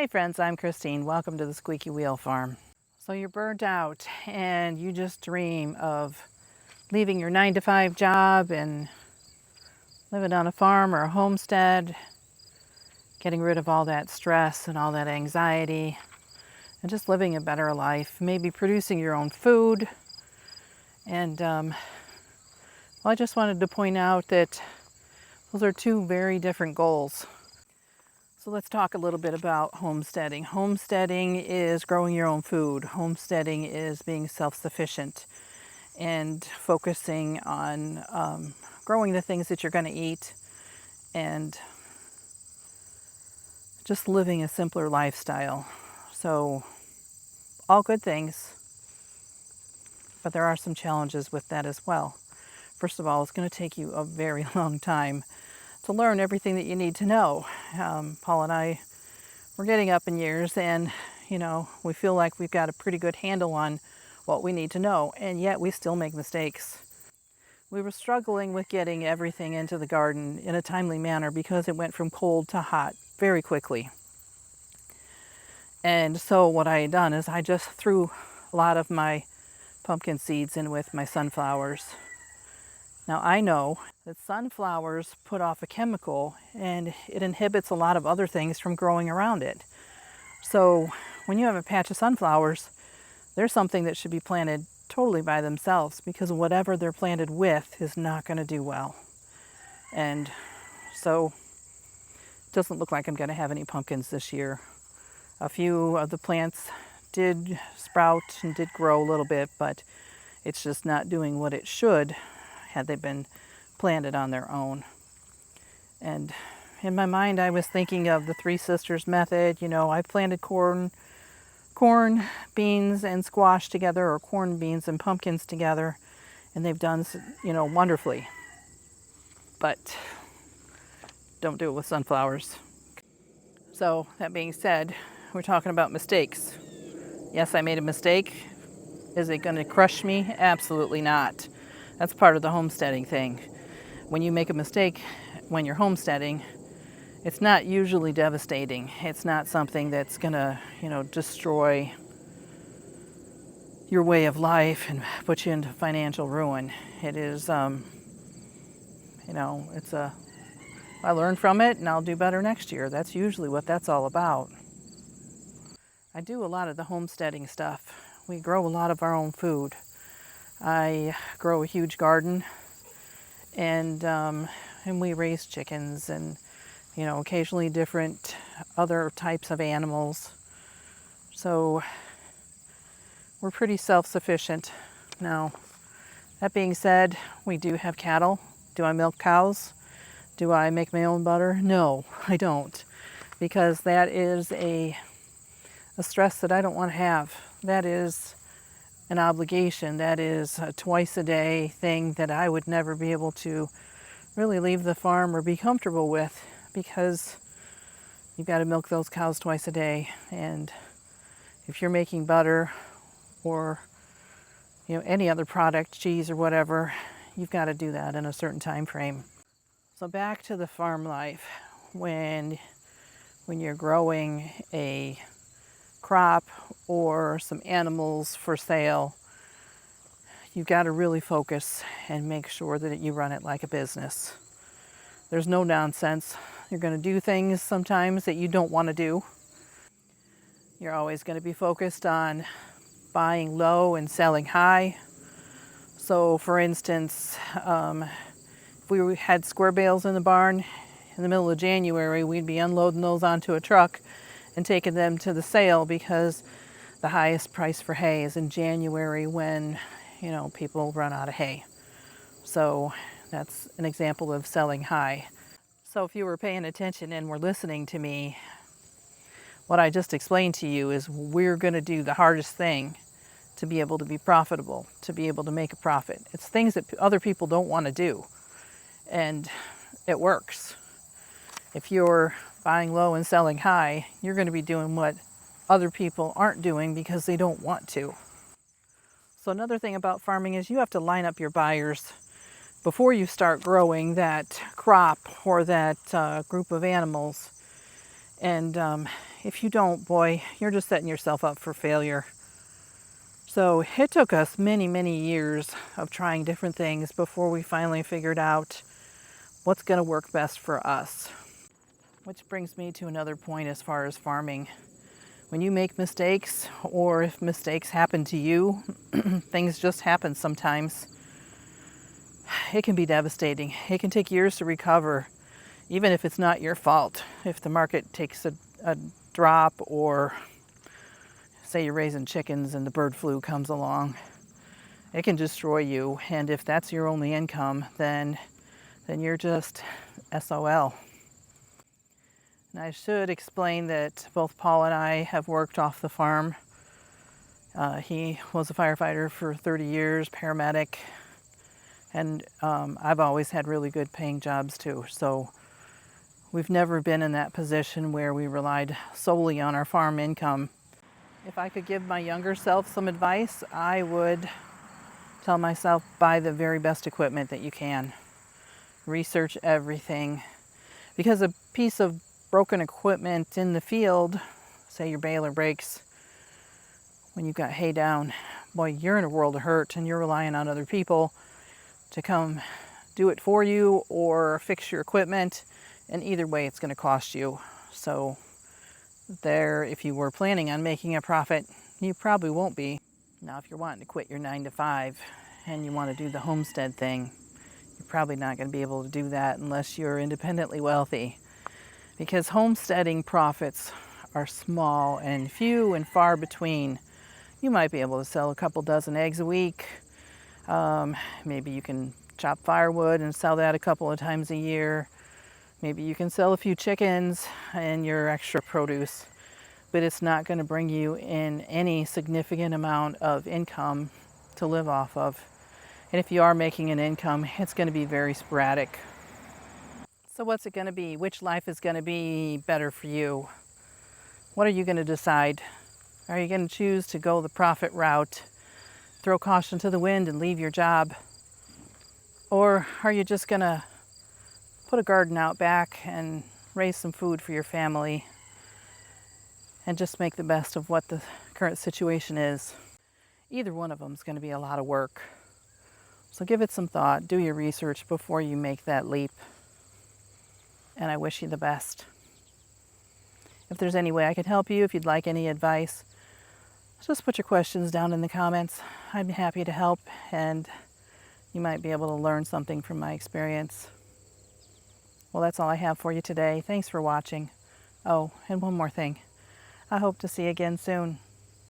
Hi friends, I'm Christine. Welcome to the Squeaky Wheel Farm. So you're burned out and you just dream of leaving your 9-to-5 job and living on a farm or a homestead, getting rid of all that stress and all that anxiety and just living a better life, maybe producing your own food. And I just wanted to point out that those are two very different goals. So let's talk a little bit about homesteading. Homesteading is growing your own food. Homesteading is being self-sufficient and focusing on growing the things that you're going to eat and just living a simpler lifestyle. So all good things, but there are some challenges with that as well. First of all, it's going to take you a very long time to learn everything that you need to know. Paul and I, we're getting up in years and, we feel like we've got a pretty good handle on what we need to know, and yet we still make mistakes. We were struggling with getting everything into the garden in a timely manner because it went from cold to hot very quickly. And so what I had done is I just threw a lot of my pumpkin seeds in with my sunflowers. Now I know that sunflowers put off a chemical and it inhibits a lot of other things from growing around it. So when you have a patch of sunflowers, there's something that should be planted totally by themselves because whatever they're planted with is not going to do well. And so it doesn't look like I'm going to have any pumpkins this year. A few of the plants did sprout and did grow a little bit, but it's just not doing what it should had they been planted on their own. And in my mind, I was thinking of the Three Sisters method. I planted corn, beans, and squash together, or corn, beans, and pumpkins together, and they've done, wonderfully. But don't do it with sunflowers. So that being said, we're talking about mistakes. Yes, I made a mistake. Is it going to crush me? Absolutely not. That's part of the homesteading thing. When you make a mistake when you're homesteading, it's not usually devastating. It's not something that's going to, destroy your way of life and put you into financial ruin. It is, I learn from it and I'll do better next year. That's usually what that's all about. I do a lot of the homesteading stuff. We grow a lot of our own food. I grow a huge garden, and we raise chickens and, occasionally different other types of animals. So we're pretty self-sufficient. Now, that being said, we do have cattle. Do I milk cows? Do I make my own butter? No, I don't, because that is a stress that I don't want to have. That is an obligation. That is a twice a day thing that I would never be able to really leave the farm or be comfortable with, because you've got to milk those cows twice a day. And if you're making butter or any other product, cheese or whatever, you've got to do that in a certain time frame. So back to the farm life. When you're growing a crop or some animals for sale, you've got to really focus and make sure that you run it like a business. There's no nonsense. You're going to do things sometimes that you don't want to do. You're always going to be focused on buying low and selling high. So for instance, if we had square bales in the barn in the middle of January, we'd be unloading those onto a truck and taking them to the sale, because the highest price for hay is in January when, people run out of hay. So that's an example of selling high. So if you were paying attention and were listening to me, what I just explained to you is we're going to do the hardest thing to be able to be profitable, to be able to make a profit. It's things that other people don't want to do, and it works. If you're buying low and selling high, you're going to be doing what other people aren't doing because they don't want to. So another thing about farming is you have to line up your buyers before you start growing that crop or that group of animals. And If you don't, boy, you're just setting yourself up for failure. So it took us many, many years of trying different things before we finally figured out what's going to work best for us. Which brings me to another point as far as farming. When you make mistakes, or if mistakes happen to you, things just happen sometimes. It can be devastating. It can take years to recover, even if it's not your fault. If the market takes a drop, or say you're raising chickens and the bird flu comes along, it can destroy you. And if that's your only income, then you're just SOL. And I should explain that both Paul and I have worked off the farm. He was a firefighter for 30 years, paramedic, and I've always had really good paying jobs too. So we've never been in that position where we relied solely on our farm income. If I could give my younger self some advice, I would tell myself, buy the very best equipment that you can. Research everything. Because a piece of broken equipment in the field, say your baler breaks when you've got hay down, boy, you're in a world of hurt, and you're relying on other people to come do it for you or fix your equipment, and either way it's going to cost you. So there, if you were planning on making a profit, you probably won't be. Now if you're wanting to quit your 9-to-5 and you want to do the homestead thing, you're probably not going to be able to do that unless you're independently wealthy, because homesteading profits are small and few and far between. You might be able to sell a couple dozen eggs a week. Maybe you can chop firewood and sell that a couple of times a year. Maybe you can sell a few chickens and your extra produce, but it's not going to bring you in any significant amount of income to live off of. And if you are making an income, it's going to be very sporadic. So what's it going to be? Which life is going to be better for you? What are you going to decide? Are you going to choose to go the profit route, throw caution to the wind and leave your job? Or are you just going to put a garden out back and raise some food for your family and just make the best of what the current situation is? Either one of them is going to be a lot of work. So give it some thought, do your research before you make that leap. And I wish you the best. If there's any way I could help you, if you'd like any advice, just put your questions down in the comments. I'd be happy to help, and you might be able to learn something from my experience. Well, that's all I have for you today. Thanks for watching. Oh, and one more thing. I hope to see you again soon.